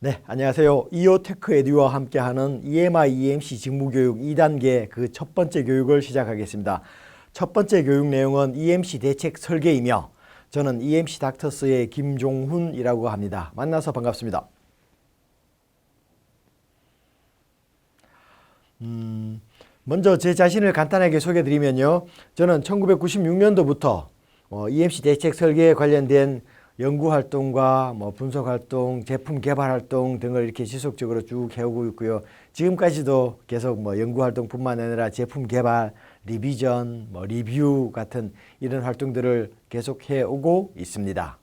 네, 안녕하세요. 이오테크 에듀와 함께하는 EMI, EMC 직무교육 2단계 그 첫 번째 교육을 시작하겠습니다. 첫 번째 교육 내용은 EMC 대책 설계이며 저는 EMC 닥터스의 김종훈이라고 합니다. 만나서 반갑습니다. 먼저 제 자신을 간단하게 소개드리면요. 저는 1996년도부터 EMC 대책 설계에 관련된 연구활동과 분석활동, 제품 개발활동 등을 이렇게 지속적으로 쭉 해오고 있고요. 지금까지도 계속 연구활동뿐만 아니라 제품 개발, 리비전, 리뷰 같은 이런 활동들을 계속 해오고 있습니다.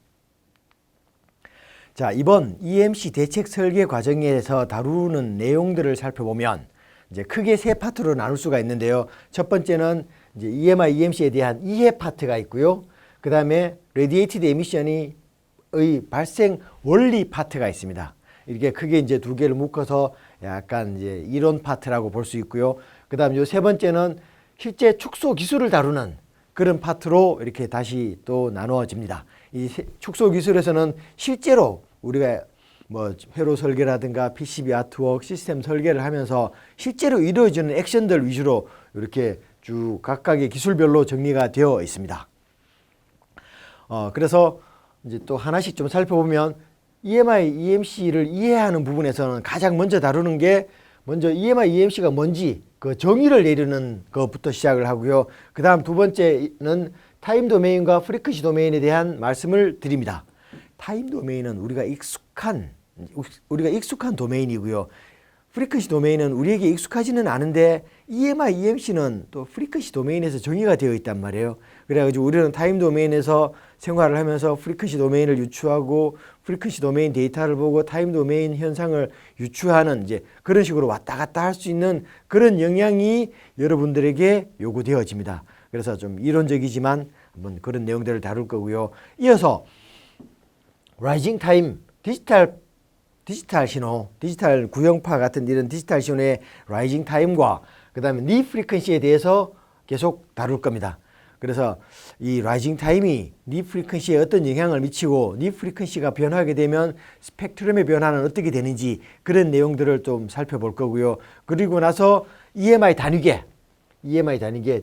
자, 이번 EMC 대책 설계 과정에서 다루는 내용들을 살펴보면 이제 크게 세 파트로 나눌 수가 있는데요. 첫 번째는 이제 EMI, EMC에 대한 이해 파트가 있고요. 그 다음에 Radiated Emission의 발생 원리 파트가 있습니다. 이렇게 크게 이제 두 개를 묶어서 약간 이제 이론 파트라고 볼 수 있고요. 그 다음 요 세 번째는 실제 축소 기술을 다루는 그런 파트로 이렇게 다시 또 나누어집니다. 이 축소 기술에서는 실제로 우리가 회로 설계라든가 PCB 아트웍, 시스템 설계를 하면서 실제로 이루어지는 액션들 위주로 이렇게 쭉 각각의 기술별로 정리가 되어 있습니다. 그래서 이제 또 하나씩 좀 살펴보면 EMI, EMC를 이해하는 부분에서는 가장 먼저 다루는 게 먼저 EMI, EMC가 뭔지 그 정의를 내리는 것부터 시작을 하고요. 그 다음 두 번째는 타임 도메인과 프리퀀시 도메인에 대한 말씀을 드립니다. 타임 도메인은 우리가 익숙한 도메인이고요. 프리퀀시 도메인은 우리에게 익숙하지는 않은데 EMI, EMC는 또 프리퀀시 도메인에서 정의가 되어 있단 말이에요. 그래가지고 우리는 타임 도메인에서 생활을 하면서 프리퀀시 도메인을 유추하고 프리퀀시 도메인 데이터를 보고 타임 도메인 현상을 유추하는 이제 그런 식으로 왔다 갔다 할 수 있는 그런 역량이 여러분들에게 요구되어집니다. 그래서 좀 이론적이지만 한번 그런 내용들을 다룰 거고요. 이어서 라이징 타임, 디지털 신호, 디지털 구형파 같은 이런 디지털 신호의 라이징 타임과 그 다음에 니 프리퀀시에 대해서 계속 다룰 겁니다. 그래서 이 라이징 타임이 니 프리퀀시에 어떤 영향을 미치고 니 프리퀀시가 변하게 되면 스펙트럼의 변화는 어떻게 되는지 그런 내용들을 좀 살펴볼 거고요. 그리고 나서 EMI 단위계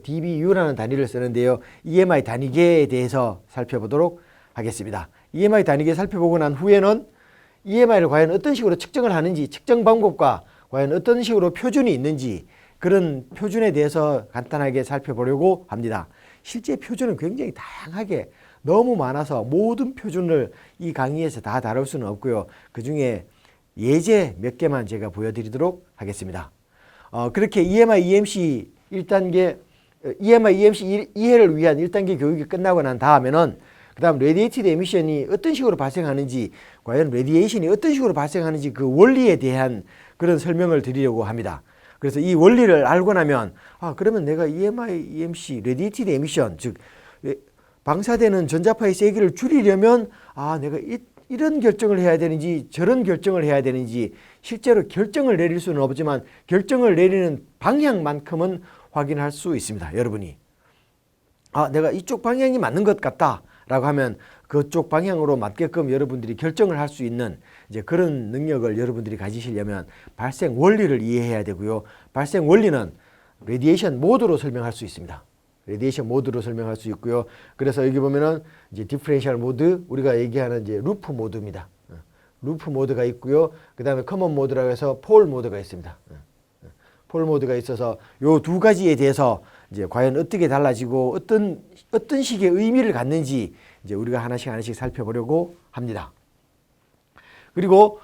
dBU라는 단위를 쓰는데요. EMI 단위계에 대해서 살펴보도록 하겠습니다. EMI 단위계 살펴보고 난 후에는 EMI를 과연 어떤 식으로 측정을 하는지, 측정 방법과 과연 어떤 식으로 표준이 있는지 그런 표준에 대해서 간단하게 살펴보려고 합니다. 실제 표준은 굉장히 다양하게 너무 많아서 모든 표준을 이 강의에서 다 다룰 수는 없고요. 그 중에 예제 몇 개만 제가 보여드리도록 하겠습니다. 그렇게 EMI, EMC 1단계, EMI, EMC 이해를 위한 1단계 교육이 끝나고 난 다음에는 그 다음 레디에이티드 에미션이 어떤 식으로 발생하는지, 과연 레디에이션이 어떤 식으로 발생하는지 그 원리에 대한 그런 설명을 드리려고 합니다. 그래서 이 원리를 알고 나면 그러면 내가 EMI, EMC, 레디에이티드 에미션, 즉 방사되는 전자파의 세기를 줄이려면 내가 이런 결정을 해야 되는지 저런 결정을 해야 되는지 실제로 결정을 내릴 수는 없지만 결정을 내리는 방향만큼은 확인할 수 있습니다. 여러분이 내가 이쪽 방향이 맞는 것 같다 라고 하면 그쪽 방향으로 맞게끔 여러분들이 결정을 할 수 있는 이제 그런 능력을 여러분들이 가지시려면 발생 원리를 이해해야 되고요. 발생 원리는 레디에이션 모드로 설명할 수 있습니다. 레디에이션 모드로 설명할 수 있고요. 그래서 여기 보면은 이제 디퍼런셜 모드, 우리가 얘기하는 이제 루프 모드입니다. 루프 모드가 있고요. 그 다음에 커먼 모드라고 해서 폴 모드가 있습니다. 폴 모드가 있어서 요 두 가지에 대해서 이제 과연 어떻게 달라지고 어떤 식의 의미를 갖는지 이제 우리가 하나씩 살펴보려고 합니다. 그리고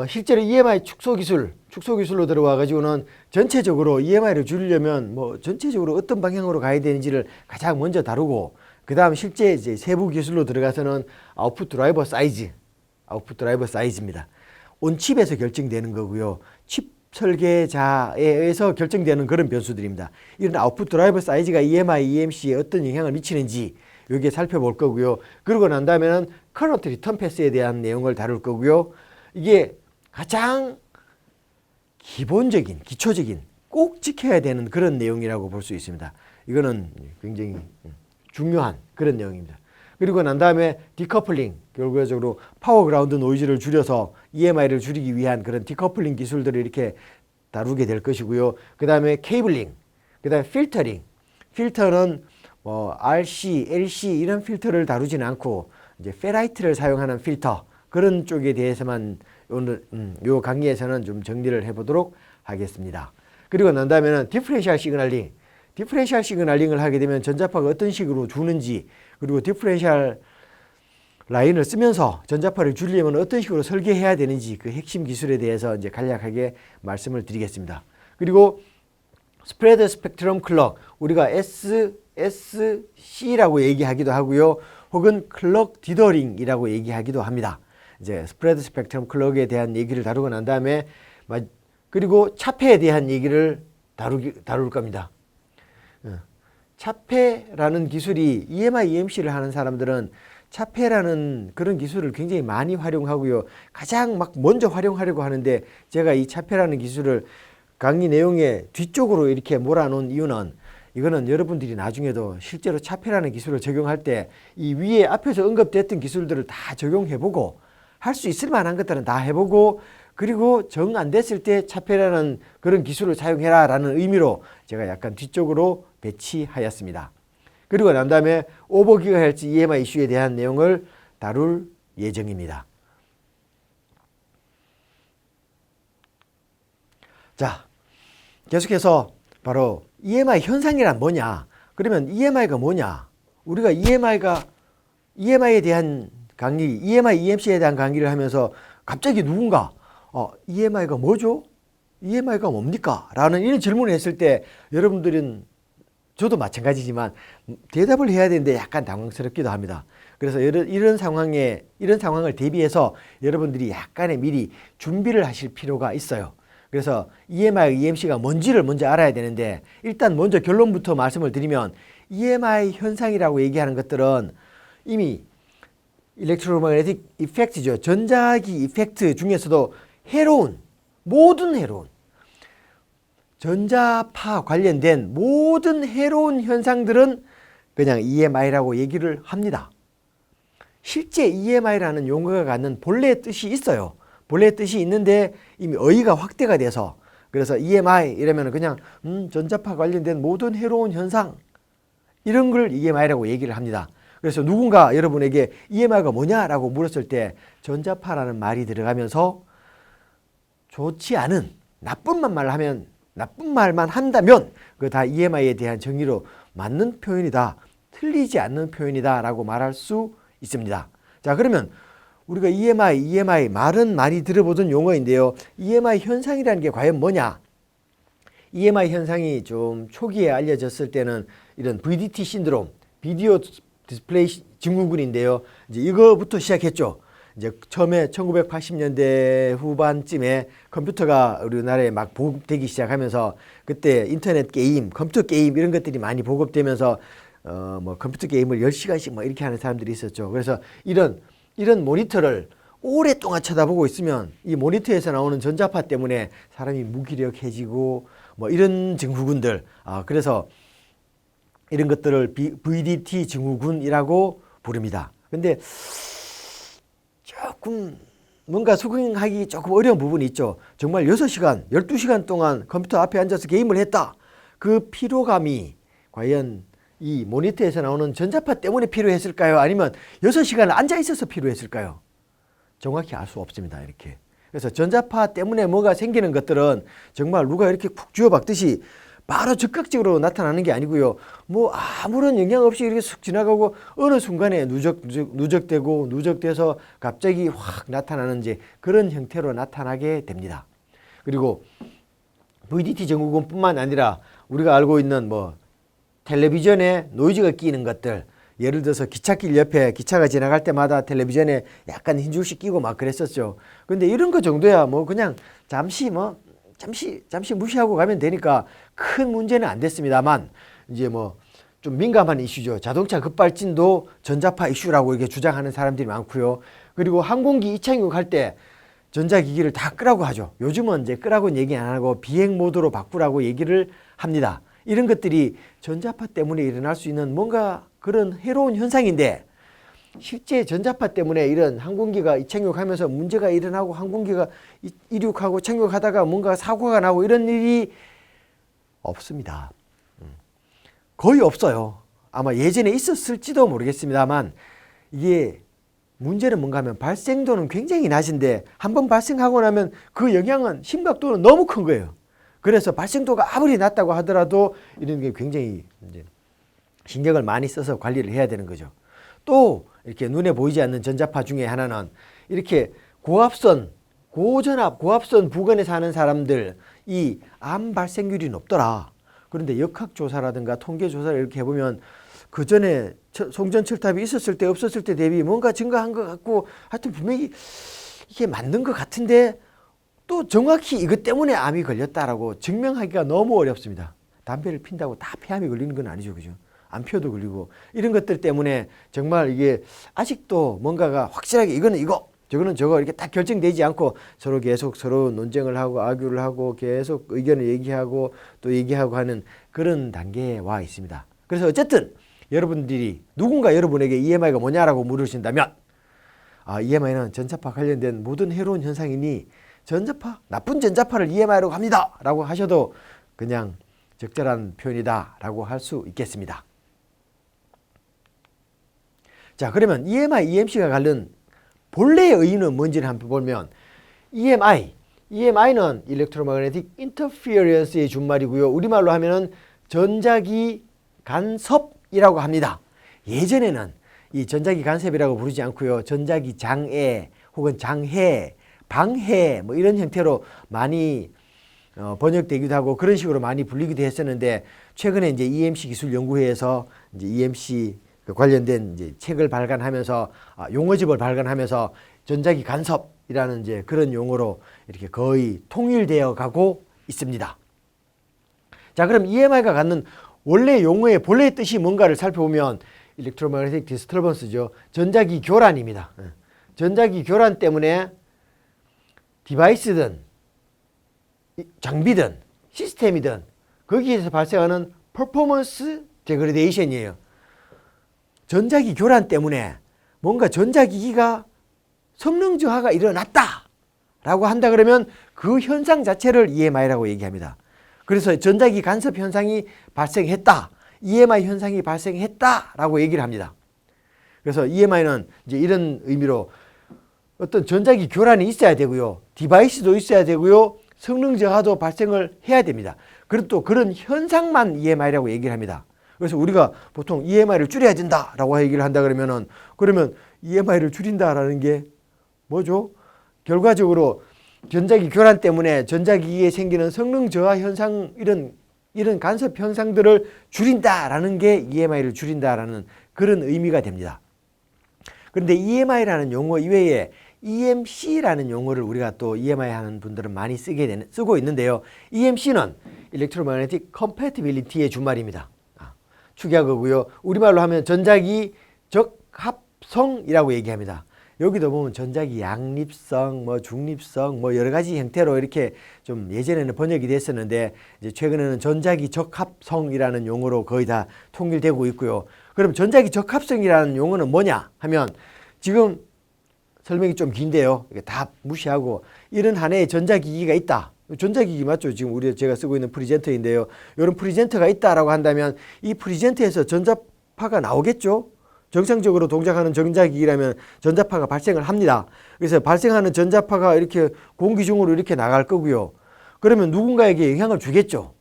실제로 EMI 축소 기술로 들어와 가지고는 전체적으로 EMI를 줄이려면 전체적으로 어떤 방향으로 가야 되는지를 가장 먼저 다루고 그 다음 실제 이제 세부 기술로 들어가서는 아웃풋 드라이버 사이즈입니다. 온칩에서 결정되는 거고요. 칩 설계자에 의해서 결정되는 그런 변수들입니다. 이런 아웃풋 드라이버 사이즈가 EMI, EMC에 어떤 영향을 미치는지 여기에 살펴볼 거고요. 그러고 난 다음에는 커런트 리턴 패스에 대한 내용을 다룰 거고요. 이게 가장 기본적인, 기초적인 꼭 지켜야 되는 그런 내용이라고 볼 수 있습니다. 이거는 굉장히 중요한 그런 내용입니다. 그리고 난 다음에 디커플링, 결과적으로 파워 그라운드 노이즈를 줄여서 EMI를 줄이기 위한 그런 디커플링 기술들을 이렇게 다루게 될 것이고요. 그 다음에 케이블링, 그 다음에 필터링. 필터는 뭐 RC, LC 이런 필터를 다루지는 않고 이제 페라이트를 사용하는 필터, 그런 쪽에 대해서만 오늘 요 강의에서는 좀 정리를 해보도록 하겠습니다. 그리고 난 다음에는 디퍼런셜 시그널링. 디퍼런셜 시그널링을 하게 되면 전자파가 어떤 식으로 주는지, 그리고 디퍼런셜 라인을 쓰면서 전자파를 줄이려면 어떤 식으로 설계해야 되는지, 그 핵심 기술에 대해서 이제 간략하게 말씀을 드리겠습니다. 그리고 스프레드 스펙트럼 클럭, 우리가 SSC라고 얘기하기도 하고요. 혹은 클럭 디더링이라고 얘기하기도 합니다. 이제 스프레드 스펙트럼 클럭에 대한 얘기를 다루고 난 다음에 그리고 차폐에 대한 얘기를 다룰 겁니다. 차폐라는 기술이 EMI, EMC를 하는 사람들은 차폐라는 그런 기술을 굉장히 많이 활용하고요. 가장 막 먼저 활용하려고 하는데, 제가 이 차폐라는 기술을 강의 내용의 뒤쪽으로 이렇게 몰아놓은 이유는, 이거는 여러분들이 나중에도 실제로 차폐라는 기술을 적용할 때 이 위에 앞에서 언급됐던 기술들을 다 적용해보고, 할 수 있을 만한 것들은 다 해보고, 그리고 정 안 됐을 때 차폐라는 그런 기술을 사용해라 라는 의미로 제가 약간 뒤쪽으로 배치하였습니다. 그리고 난 다음에 오버 기가헤르츠 EMI 이슈에 대한 내용을 다룰 예정입니다. 자, 계속해서 바로 EMI 현상이란 뭐냐? 그러면 EMI가 뭐냐? 우리가 EMI에 대한 강의, EMI, EMC에 대한 강의를 하면서 갑자기 누군가 EMI가 뭐죠? EMI가 뭡니까? 라는 이런 질문을 했을 때 여러분들은, 저도 마찬가지지만 대답을 해야 되는데 약간 당황스럽기도 합니다. 그래서 이런 상황을 대비해서 여러분들이 약간의 미리 준비를 하실 필요가 있어요. 그래서 EMI, EMC가 뭔지를 먼저 알아야 되는데, 일단 먼저 결론부터 말씀을 드리면 EMI 현상이라고 얘기하는 것들은 이미 일렉트로매그네틱 이펙트죠. 전자기 이펙트 중에서도 모든 해로운 전자파 관련된 모든 해로운 현상들은 그냥 EMI라고 얘기를 합니다. 실제 EMI라는 용어가 갖는 본래의 뜻이 있어요. 본래의 뜻이 있는데 이미 어휘가 확대가 돼서, 그래서 EMI 이러면 그냥 전자파 관련된 모든 해로운 현상, 이런 걸 EMI라고 얘기를 합니다. 그래서 누군가 여러분에게 EMI가 뭐냐라고 물었을 때 전자파라는 말이 들어가면서 좋지 않은 나쁜 말만 한다면 그거 다 EMI에 대한 정의로 맞는 표현이다, 틀리지 않는 표현이다 라고 말할 수 있습니다. 자, 그러면 우리가 EMI 말은 많이 들어보던 용어인데요. EMI 현상이라는 게 과연 뭐냐? EMI 현상이 좀 초기에 알려졌을 때는 이런 VDT 신드롬, 비디오 디스플레이 증후군인데요. 이제 이거부터 시작했죠. 이제 처음에 1980년대 후반쯤에 컴퓨터가 우리나라에 막 보급되기 시작하면서, 그때 인터넷 게임, 컴퓨터 게임 이런 것들이 많이 보급되면서 뭐 컴퓨터 게임을 10시간씩 뭐 이렇게 하는 사람들이 있었죠. 그래서 이런 모니터를 오랫동안 쳐다보고 있으면 이 모니터에서 나오는 전자파 때문에 사람이 무기력해지고 뭐 이런 증후군들, 그래서 이런 것들을 VDT 증후군이라고 부릅니다. 근데 조금 뭔가 적응하기 조금 어려운 부분이 있죠. 정말 6시간, 12시간 동안 컴퓨터 앞에 앉아서 게임을 했다. 그 피로감이 과연 이 모니터에서 나오는 전자파 때문에 필요했을까요? 아니면 6시간 앉아 있어서 필요했을까요? 정확히 알 수 없습니다. 이렇게. 그래서 전자파 때문에 뭐가 생기는 것들은 정말 누가 이렇게 쿡 쥐어박듯이 바로 즉각적으로 나타나는 게 아니고요. 뭐 아무런 영향 없이 이렇게 쑥 지나가고 어느 순간에 누적돼서 갑자기 확 나타나는 이제 그런 형태로 나타나게 됩니다. 그리고 VDT 증후군뿐만 아니라 우리가 알고 있는 뭐 텔레비전에 노이즈가 끼는 것들, 예를 들어서 기찻길 옆에 기차가 지나갈 때마다 텔레비전에 약간 흰 줄씩 끼고 막 그랬었죠. 근데 이런 거 정도야 뭐 그냥 잠시 무시하고 가면 되니까 큰 문제는 안 됐습니다만, 이제 뭐 좀 민감한 이슈죠. 자동차 급발진도 전자파 이슈라고 이렇게 주장하는 사람들이 많고요. 그리고 항공기 이착륙할 때 전자기기를 다 끄라고 하죠. 요즘은 이제 끄라고는 얘기 안 하고 비행 모드로 바꾸라고 얘기를 합니다. 이런 것들이 전자파 때문에 일어날 수 있는 뭔가 그런 해로운 현상인데, 실제 전자파 때문에 이런 항공기가 착륙하면서 문제가 일어나고 항공기가 이륙하고 착륙하다가 뭔가 사고가 나고 이런 일이 없습니다. 거의 없어요. 아마 예전에 있었을지도 모르겠습니다만 이게 문제는 뭔가 하면 발생도는 굉장히 낮은데 한번 발생하고 나면 그 영향은 심각도는 너무 큰 거예요. 그래서 발생도가 아무리 낮다고 하더라도 이런 게 굉장히 이제 신경을 많이 써서 관리를 해야 되는 거죠. 또 이렇게 눈에 보이지 않는 전자파 중에 하나는 이렇게 고압선, 고전압, 고압선 부근에 사는 사람들 이 암 발생률이 높더라. 그런데 역학조사라든가 통계조사를 이렇게 해보면 그 전에 송전철탑이 있었을 때 없었을 때 대비 뭔가 증가한 것 같고 하여튼 분명히 이게 맞는 것 같은데 또 정확히 이것 때문에 암이 걸렸다라고 증명하기가 너무 어렵습니다. 담배를 핀다고 다 폐암이 걸리는 건 아니죠. 그죠? 안 펴도 걸리고 이런 것들 때문에 정말 이게 아직도 뭔가가 확실하게 이거는 이거 저거는 저거 이렇게 딱 결정되지 않고 서로 계속 서로 논쟁을 하고 아규를 하고 계속 의견을 얘기하고 또 얘기하고 하는 그런 단계에 와 있습니다. 그래서 어쨌든 여러분들이 누군가 여러분에게 EMI가 뭐냐라고 물으신다면 EMI는 전자파 관련된 모든 해로운 현상이니 전자파, 나쁜 전자파를 EMI라고 합니다 라고 하셔도 그냥 적절한 표현이다 라고 할 수 있겠습니다. 자, 그러면 EMI, EMC가 관련 본래의 의의는 뭔지를 한번 보면 EMI는 Electromagnetic Interference의 준말이고요. 우리말로 하면은 전자기 간섭이라고 합니다. 예전에는 이 전자기 간섭이라고 부르지 않고요. 전자기 장애 혹은 장해, 방해 뭐 이런 형태로 많이 번역되기도 하고 그런 식으로 많이 불리기도 했었는데 최근에 이제 EMC 기술연구회에서 이제 EMC 관련된 이제 책을 발간하면서 용어집을 발간하면서 전자기 간섭이라는 이제 그런 용어로 이렇게 거의 통일되어 가고 있습니다. 자, 그럼 EMI가 갖는 원래 용어의 본래의 뜻이 뭔가를 살펴보면 Electromagnetic Disturbance죠. 전자기 교란입니다. 전자기 교란 때문에 디바이스든 장비든 시스템이든 거기에서 발생하는 퍼포먼스 데그레데이션이에요. 전자기 교란 때문에 뭔가 전자기기가 성능 저하가 일어났다 라고 한다 그러면 그 현상 자체를 EMI라고 얘기합니다. 그래서 전자기 간섭 현상이 발생했다, EMI 현상이 발생했다 라고 얘기를 합니다. 그래서 EMI는 이제 이런 의미로 어떤 전자기 교란이 있어야 되고요, 디바이스도 있어야 되고요, 성능 저하도 발생을 해야 됩니다. 그리고 또 그런 현상만 EMI라고 얘기를 합니다. 그래서 우리가 보통 EMI를 줄여야 된다라고 얘기를 한다 그러면 EMI를 줄인다라는 게 뭐죠? 결과적으로 전자기 교란 때문에 전자기기에 생기는 성능 저하 현상 이런 간섭 현상들을 줄인다라는 게 EMI를 줄인다라는 그런 의미가 됩니다. 그런데 EMI라는 용어 이외에 EMC라는 용어를 우리가 또 EMI 하는 분들은 많이 쓰고 있는데요. EMC는 Electromagnetic Compatibility의 준말입니다. 축약어고요. 우리말로 하면 전자기 적합성이라고 얘기합니다. 여기도 보면 전자기 양립성, 뭐 중립성, 뭐 여러 가지 형태로 이렇게 좀 예전에는 번역이 됐었는데 이제 최근에는 전자기 적합성이라는 용어로 거의 다 통일되고 있고요. 그럼 전자기 적합성이라는 용어는 뭐냐 하면 지금 설명이 좀 긴데요. 다 무시하고 이런 하나의 전자기기가 있다. 전자기기 맞죠? 지금 제가 쓰고 있는 프리젠터인데요. 이런 프리젠터가 있다라고 한다면 이 프리젠터에서 전자파가 나오겠죠? 정상적으로 동작하는 전자기기라면 전자파가 발생을 합니다. 그래서 발생하는 전자파가 이렇게 공기 중으로 이렇게 나갈 거고요. 그러면 누군가에게 영향을 주겠죠.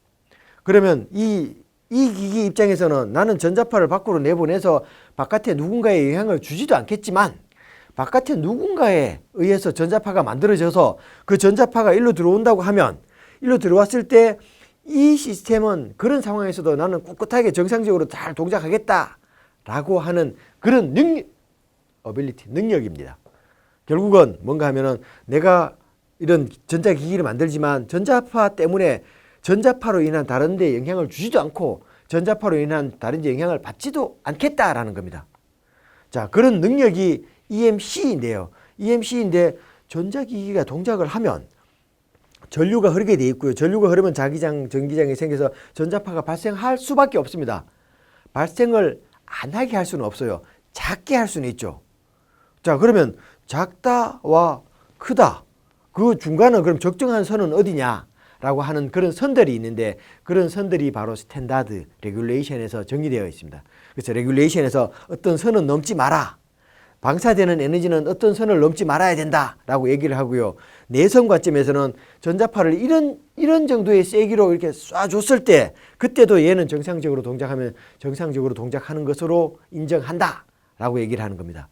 그러면 이 기기 입장에서는 나는 전자파를 밖으로 내보내서 바깥에 누군가에 영향을 주지도 않겠지만 바깥에 누군가에 의해서 전자파가 만들어져서 그 전자파가 일로 들어온다고 하면 일로 들어왔을 때 이 시스템은 그런 상황에서도 나는 꿋꿋하게 정상적으로 잘 동작하겠다라고 하는 그런 능력입니다. 결국은 뭔가 하면은 내가 이런 전자기기를 만들지만 전자파 때문에 전자파로 인한 다른 데 영향을 주지도 않고 전자파로 인한 다른 데 영향을 받지도 않겠다라는 겁니다. 자, 그런 능력이 EMC인데요. EMC인데 전자기기가 동작을 하면 전류가 흐르게 돼 있고요. 전류가 흐르면 자기장, 전기장이 생겨서 전자파가 발생할 수밖에 없습니다. 발생을 안 하게 할 수는 없어요. 작게 할 수는 있죠. 자, 그러면 작다와 크다. 그 중간은 그럼 적정한 선은 어디냐라고 하는 그런 선들이 있는데 그런 선들이 바로 스탠다드 레귤레이션에서 정의되어 있습니다. 그래서 레귤레이션에서 어떤 선은 넘지 마라. 방사되는 에너지는 어떤 선을 넘지 말아야 된다라고 얘기를 하고요. 내성 관점에서는 전자파를 이런 정도의 세기로 이렇게 쏴줬을 때 그때도 얘는 정상적으로 동작하면 정상적으로 동작하는 것으로 인정한다라고 얘기를 하는 겁니다.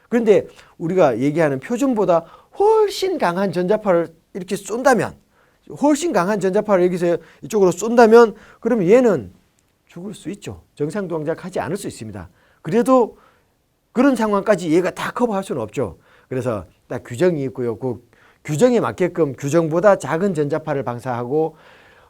그런데 우리가 얘기하는 표준보다 훨씬 강한 전자파를 이렇게 쏜다면 훨씬 강한 전자파를 여기서 이쪽으로 쏜다면 그러면 얘는 죽을 수 있죠. 정상 동작하지 않을 수 있습니다. 그래도 그런 상황까지 얘가 다 커버할 수는 없죠. 그래서 딱 규정이 있고요. 그 규정에 맞게끔 규정보다 작은 전자파를 방사하고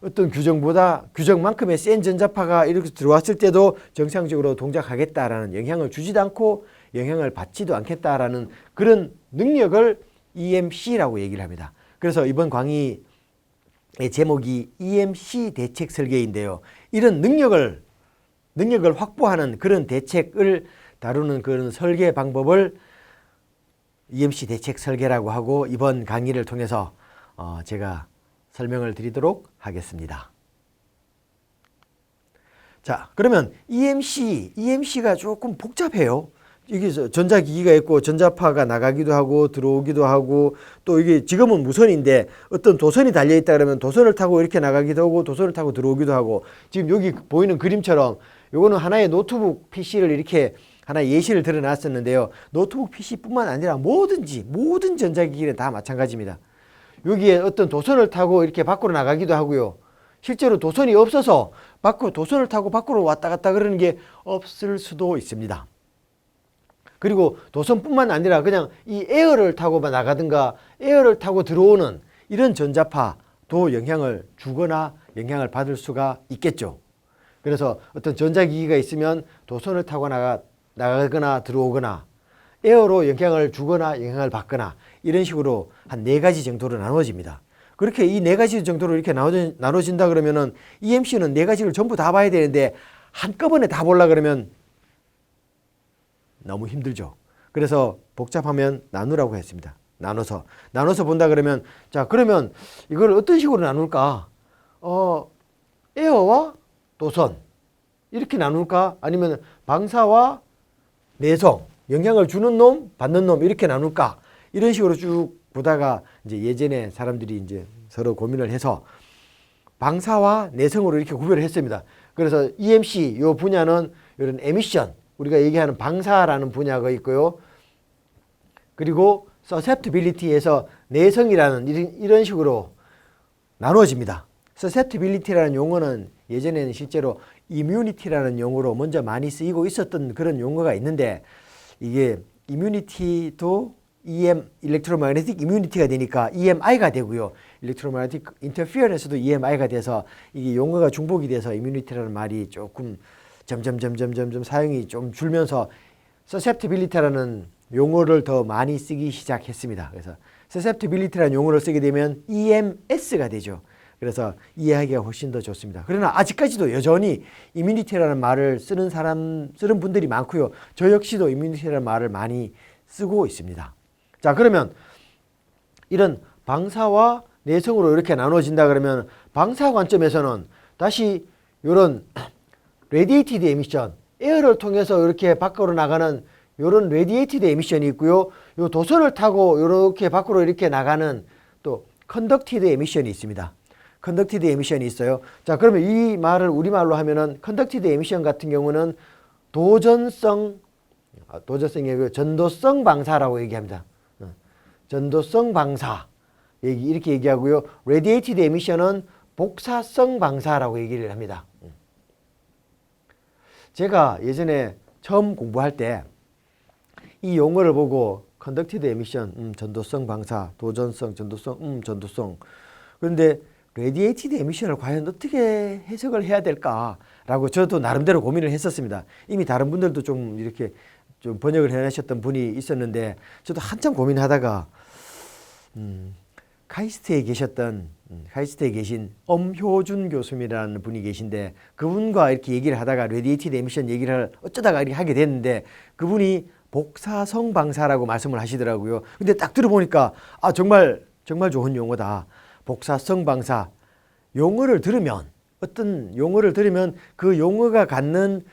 어떤 규정만큼의 센 전자파가 이렇게 들어왔을 때도 정상적으로 동작하겠다라는 영향을 주지도 않고 영향을 받지도 않겠다라는 그런 능력을 EMC라고 얘기를 합니다. 그래서 이번 강의의 제목이 EMC 대책 설계인데요. 이런 능력을 확보하는 그런 대책을 다루는 그런 설계 방법을 EMC 대책 설계라고 하고 이번 강의를 통해서 제가 설명을 드리도록 하겠습니다. 자, 그러면 EMC가 조금 복잡해요. 이게 전자기기가 있고 전자파가 나가기도 하고 들어오기도 하고 또 이게 지금은 무선인데 어떤 도선이 달려있다 그러면 도선을 타고 이렇게 나가기도 하고 도선을 타고 들어오기도 하고 지금 여기 보이는 그림처럼 요거는 하나의 노트북 PC를 이렇게 하나 예시를 들어놨었는데요. 노트북 PC뿐만 아니라 모든 전자기기는 다 마찬가지입니다. 여기에 어떤 도선을 타고 이렇게 밖으로 나가기도 하고요. 실제로 도선이 없어서 도선을 타고 밖으로 왔다 갔다 그러는 게 없을 수도 있습니다. 그리고 도선뿐만 아니라 그냥 이 에어를 타고만 나가든가 에어를 타고 들어오는 이런 전자파도 영향을 주거나 영향을 받을 수가 있겠죠. 그래서 어떤 전자기기가 있으면 도선을 타고 나가거나 들어오거나 에어로 영향을 주거나 영향을 받거나 이런 식으로 한 4가지 정도로 나눠집니다. 그렇게 이 4가지 정도로 이렇게 나눠진다 그러면은 EMC는 4가지를 전부 다 봐야 되는데 한꺼번에 다 보려고 그러면 너무 힘들죠. 그래서 복잡하면 나누라고 했습니다. 나눠서 본다 그러면 자, 그러면 이걸 어떤 식으로 나눌까? 에어와 도선 이렇게 나눌까? 아니면 방사와 내성, 영향을 주는 놈, 받는 놈 이렇게 나눌까? 이런 식으로 쭉 보다가 이제 예전에 사람들이 이제 서로 고민을 해서 방사와 내성으로 이렇게 구별을 했습니다. 그래서 EMC 요 분야는 이런 에미션 우리가 얘기하는 방사라는 분야가 있고요. 그리고 susceptibility에서 내성이라는 이런 식으로 나누어집니다. susceptibility라는 용어는 예전에는 실제로 immunity라는 용어로 먼저 많이 쓰이고 있었던 그런 용어가 있는데 이게 immunity도 electromagnetic immunity가 되니까 EMI가 되고요. electromagnetic interference도 EMI가 돼서 이게 용어가 중복이 돼서 immunity라는 말이 조금 점점 사용이 좀 줄면서 susceptibility라는 용어를 더 많이 쓰기 시작했습니다. 그래서 susceptibility라는 용어를 쓰게 되면 EMS가 되죠. 그래서 이해하기가 훨씬 더 좋습니다. 그러나 아직까지도 여전히 immunity라는 말을 쓰는 분들이 많고요. 저 역시도 immunity라는 말을 많이 쓰고 있습니다. 자, 그러면 이런 방사와 내성으로 이렇게 나눠진다 그러면 방사 관점에서는 다시 이런 radiated emission, 에어를 통해서 이렇게 밖으로 나가는 이런 radiated emission이 있고요. 요 도선을 타고 이렇게 밖으로 이렇게 나가는 또 conducted emission이 있습니다. conducted emission이 있어요. 자, 그러면 이 말을 우리말로 하면은 conducted emission 같은 경우는 도전성이 전도성 방사라고 얘기합니다. 전도성 방사 이렇게 얘기하고요. radiated emission은 복사성 방사라고 얘기를 합니다. 제가 예전에 처음 공부할 때 이 용어를 보고 conducted emission, 전도성 방사, 도전성, 전도성, 전도성. 그런데 radiated emission을 과연 어떻게 해석을 해야 될까라고 저도 나름대로 고민을 했었습니다. 이미 다른 분들도 좀 이렇게 좀 번역을 해내셨던 분이 있었는데 저도 한참 고민하다가 카이스트에 계신 엄효준 교수님이라는 분이 계신데 그분과 이렇게 얘기를 하다가 radiated emission 얘기를 어쩌다가 이렇게 하게 됐는데 그분이 복사성 방사라고 말씀을 하시더라고요. 근데 딱 들어보니까 정말 좋은 용어다. 복사성 방사. 용어를 들으면 어떤 용어를 들으면 그 용어가 갖는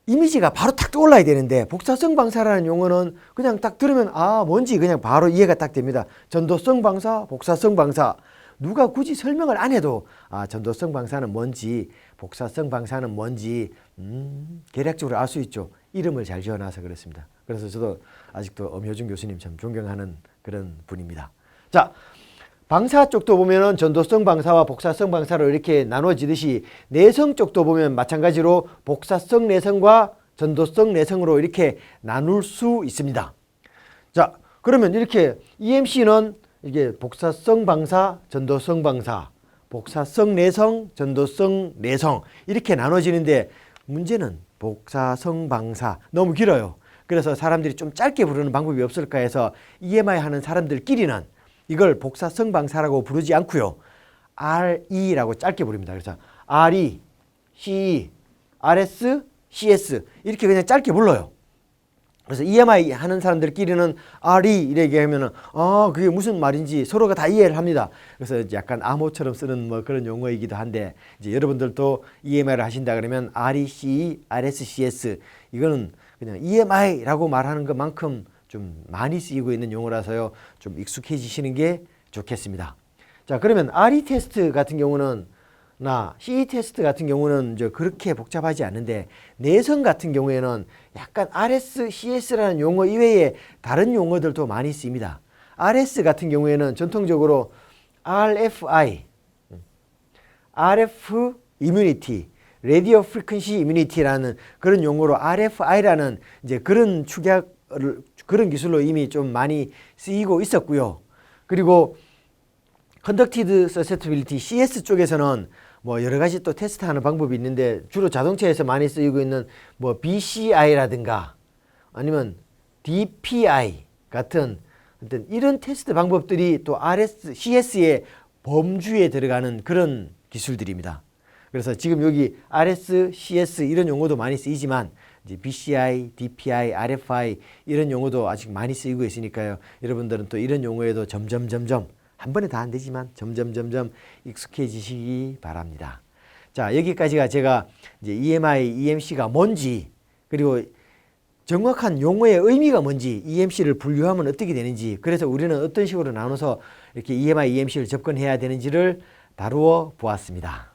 이미지가 바로 탁 떠올라야 되는데 복사성 방사라는 용어는 그냥 딱 들으면 뭔지 그냥 바로 이해가 딱 됩니다. 전도성 방사, 복사성 방사. 누가 굳이 설명을 안 해도 전도성 방사는 뭔지 복사성 방사는 뭔지 대략적으로 알 수 있죠. 이름을 잘 지어놔서 그렇습니다. 그래서 저도 아직도 엄효준 교수님 참 존경하는 그런 분입니다. 자, 방사 쪽도 보면은 전도성 방사와 복사성 방사로 이렇게 나눠지듯이 내성 쪽도 보면 마찬가지로 복사성 내성과 전도성 내성으로 이렇게 나눌 수 있습니다. 자, 그러면 이렇게 EMC는 이게 복사성 방사, 전도성 방사, 복사성 내성, 전도성 내성 이렇게 나눠지는데 문제는 복사성 방사 너무 길어요. 그래서 사람들이 좀 짧게 부르는 방법이 없을까 해서 EMI 하는 사람들끼리는 이걸 복사성 방사라고 부르지 않고요. RE라고 짧게 부릅니다. 그래서 RE, CE, RS, CS 이렇게 그냥 짧게 불러요. 그래서 EMI 하는 사람들끼리는 RE 이렇게 하면은 그게 무슨 말인지 서로가 다 이해를 합니다. 그래서 약간 암호처럼 쓰는 뭐 그런 용어이기도 한데 이제 여러분들도 EMI를 하신다 그러면 RE, CE, RS, CS 이거는 그냥 EMI라고 말하는 것만큼 좀 많이 쓰이고 있는 용어라서요. 좀 익숙해지시는 게 좋겠습니다. 자, 그러면 RE 테스트 같은 경우는 CE 테스트 같은 경우는 그렇게 복잡하지 않은데 내성 같은 경우에는 약간 RS, CS라는 용어 이외에 다른 용어들도 많이 쓰입니다. RS 같은 경우에는 전통적으로 RFI, RF 이뮤니티, 라디오 프리퀀시 이뮤니티라는 그런 용어로 RFI라는 이제 그런 그런 기술로 이미 좀 많이 쓰이고 있었고요. 그리고 Conducted Susceptibility CS 쪽에서는 뭐 여러 가지 또 테스트하는 방법이 있는데 주로 자동차에서 많이 쓰이고 있는 뭐 BCI라든가 아니면 DPI 같은 어떤 이런 테스트 방법들이 또 CS의 범주에 들어가는 그런 기술들입니다. 그래서 지금 여기 RS, CS 이런 용어도 많이 쓰이지만 이제 BCI, DPI, RFI 이런 용어도 아직 많이 쓰이고 있으니까요. 여러분들은 또 이런 용어에도 점점 한 번에 다 안 되지만 점점 익숙해지시기 바랍니다. 자, 여기까지가 제가 이제 EMI, EMC가 뭔지 그리고 정확한 용어의 의미가 뭔지 EMC를 분류하면 어떻게 되는지 그래서 우리는 어떤 식으로 나눠서 이렇게 EMI, EMC를 접근해야 되는지를 다루어 보았습니다.